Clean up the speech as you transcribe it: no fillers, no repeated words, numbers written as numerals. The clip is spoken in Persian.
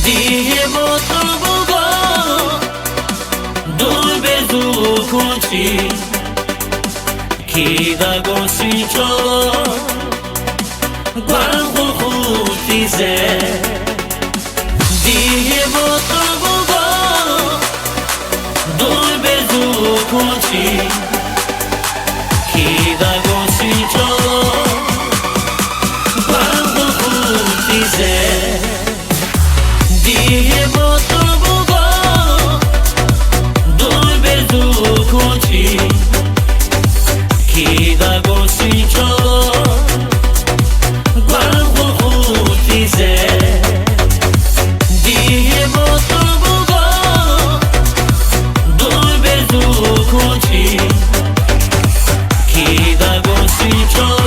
دیه با تو بگو دور به زو کنچی کی دا گوشی چو گوان خودی زه دیه با تو بگو دور به زو کنچی کی دا گوشی چو گوان خودی زه دیه با تو بگو دور به زو کنچی کی دا گوشی چو گوان خودی زه دیه با تو بگو دور به زو کنچی کی دا گوشی چو